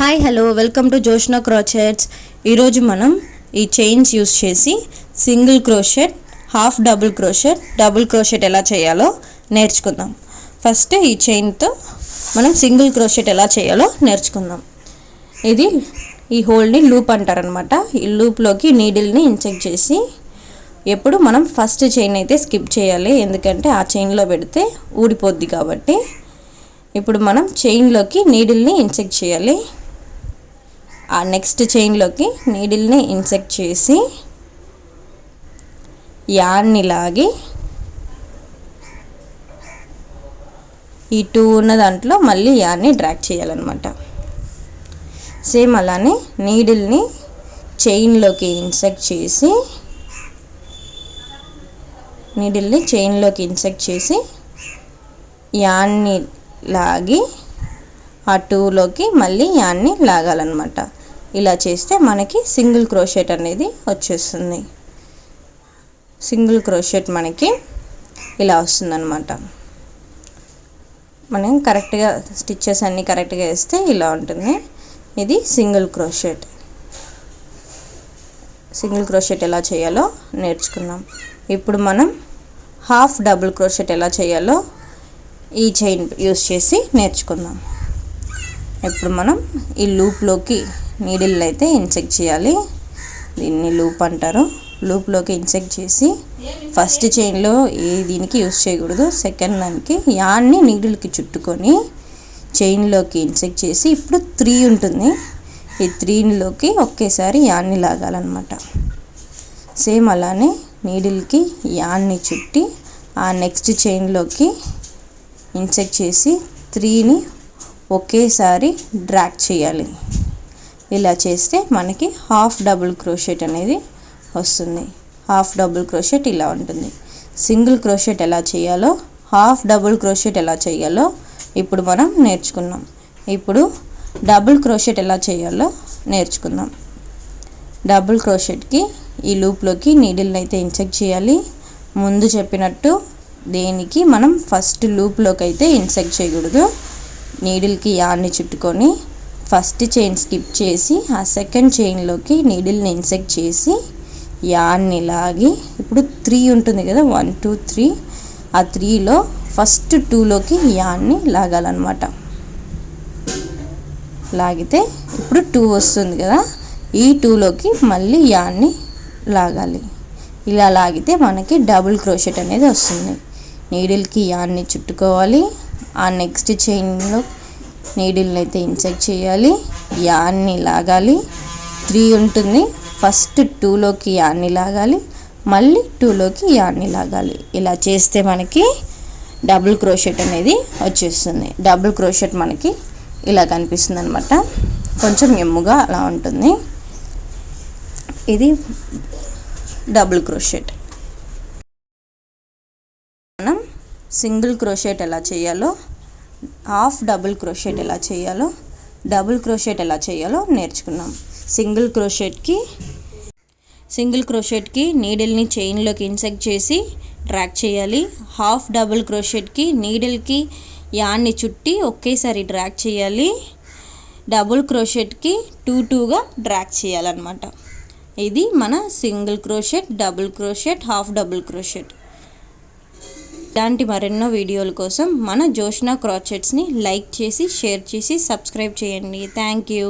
Hi hello welcome to Joshna crochets. ఈరోజు మనం ఈ చైన్స్ యూస్ చేసి single crochet, half double crochet ఎలా చేయాలో నేర్చుకుందాం. ఫస్ట్ ఈ చైన్తో మనం సింగిల్ క్రోషెట్ ఎలా చేయాలో నేర్చుకుందాం. ఇది ఈ హోల్ని లూప్ అంటారనమాట. ఈ లూప్లోకి నీడిల్ని ఇన్సెక్ట్ చేసి ఎప్పుడు మనం ఫస్ట్ చైన్ అయితే స్కిప్ చేయాలి, ఎందుకంటే ఆ చైన్లో పెడితే ఊడిపోద్ది కాబట్టి. ఇప్పుడు మనం చైన్లోకి నీడిల్ని ఇన్సెక్ట్ చేయాలి. ఆ నెక్స్ట్ చైన్లోకి నీడిల్ని ఇన్సెక్ట్ చేసి యాన్ని లాగి ఈ 2 ఉన్న దాంట్లో మళ్ళీ యాన్ని డ్రాగ్ చేయాలన్నమాట. సేమ్ అలానే నీడిల్ని చైన్లోకి ఇన్సెక్ట్ చేసి యాన్ని లాగి ఆ 2లోకి మళ్ళీ యాన్ని లాగాలన్నమాట. ఇలా చేస్తే మనకి సింగిల్ క్రోషెట్ అనేది వచ్చేస్తుంది. సింగిల్ క్రోషెట్ మనకి ఇలా వస్తుందన్నమాట. మనం కరెక్ట్గా స్టిచ్చెస్ అన్నీ కరెక్ట్గా వేస్తే ఇలా ఉంటుంది. ఇది సింగిల్ క్రోషెట్. సింగిల్ క్రోషెట్ ఎలా చేయాలో నేర్చుకున్నాం. ఇప్పుడు మనం హాఫ్ డబుల్ క్రోషెట్ ఎలా చేయాలో ఈ చైన్ యూస్ చేసి నేర్చుకుందాం. ఇప్పుడు మనం ఈ లూప్లోకి నీడిల్ని అయితే ఇన్సెక్ట్ చేయాలి. దీన్ని లూప్ అంటారు. లూప్లోకి ఇన్సెక్ట్ చేసి ఫస్ట్ చైన్లో దీనికి యూస్ చేయకూడదు, సెకండ్ దానికి యాన్ని నీడిల్కి చుట్టుకొని చైన్లోకి ఇన్సెక్ట్ చేసి ఇప్పుడు 3 ఉంటుంది. ఈ 3లోకి ఒకేసారి యాన్ని లాగాలన్నమాట. సేమ్ అలానే నీడిల్కి యాన్ని చుట్టి ఆ నెక్స్ట్ చైన్లోకి ఇన్సెక్ట్ చేసి 3ని ఒకేసారి డ్రాగ్ చేయాలి. ఇలా చేస్తే మనకి హాఫ్ డబుల్ క్రోషెట్ అనేది వస్తుంది. హాఫ్ డబుల్ క్రోషెట్ ఇలా ఉంటుంది. సింగిల్ క్రోషెట్ ఎలా చేయాలో, హాఫ్ డబుల్ క్రోషెట్ ఎలా చేయాలో ఇప్పుడు మనం నేర్చుకున్నాం. ఇప్పుడు డబుల్ క్రోషెట్ ఎలా చేయాలో నేర్చుకుందాం. డబుల్ క్రోషెట్కి ఈ లూప్లోకి నీడిల్ని అయితే ఇన్సెక్ట్ చేయాలి. ముందు చెప్పినట్టు దేనికి మనం ఫస్ట్ లూప్లోకి అయితే ఇన్సెక్ట్ చేయకూడదు. నీడిల్కి యాన్ని చుట్టుకొని ఫస్ట్ చైన్ స్కిప్ చేసి ఆ సెకండ్ చైన్లోకి నీడిల్ని ఇన్సెక్ట్ చేసి యాన్ని లాగి ఇప్పుడు 3 ఉంటుంది కదా, 1 2 3, ఆ 3లో ఫస్ట్ 2లోకి యాన్ని లాగాలన్నమాట. లాగితే ఇప్పుడు 2 వస్తుంది కదా, ఈ 2లోకి మళ్ళీ యాన్ని లాగాలి. ఇలా లాగితే మనకి డబుల్ క్రోషెట్ అనేది వస్తుంది. నీడిల్కి యాన్ని చుట్టుకోవాలి. ఆ నెక్స్ట్ చైన్లో నీడిల్ని అయితే ఇన్సెక్ట్ చేయాలి, యాన్ని లాగాలి. 3 ఉంటుంది, ఫస్ట్ 2లోకి యాన్ని లాగాలి, మళ్ళీ 2లోకి యాన్ని లాగాలి. ఇలా చేస్తే మనకి డబుల్ క్రోషెట్ అనేది వచ్చేస్తుంది. డబుల్ క్రోషెట్ మనకి ఇలా కనిపిస్తుంది అనమాట. కొంచెం ఎమ్ముగా అలా ఉంటుంది. ఇది డబుల్ క్రోషెట్. మనం సింగిల్ క్రోషెట్ ఎలా చేయాలో, హాఫ్ డబుల్ క్రోషెట్ ఎలా చేయాలో, డబుల్ క్రోషెట్ ఎలా చేయాలో నేర్చుకున్నాం. సింగిల్ క్రోషెట్కి నీడిల్ని చైన్లోకి ఇన్సెక్ట్ చేసి డ్రాగ్ చేయాలి. హాఫ్ డబుల్ క్రోషెట్కి నీడిల్కి యాన్ని చుట్టి ఒకేసారి డ్రాగ్ చేయాలి. డబుల్ క్రోషెట్కి 2గా డ్రాగ్ చేయాలన్నమాట. ఇది మన single crochet, double crochet, half double crochet. ఇలాంటి మరెన్నో వీడియోల కోసం మన జోష్నా క్రోచెట్స్ని లైక్ చేసి, షేర్ చేసి, సబ్స్క్రైబ్ చేయండి. Thank you.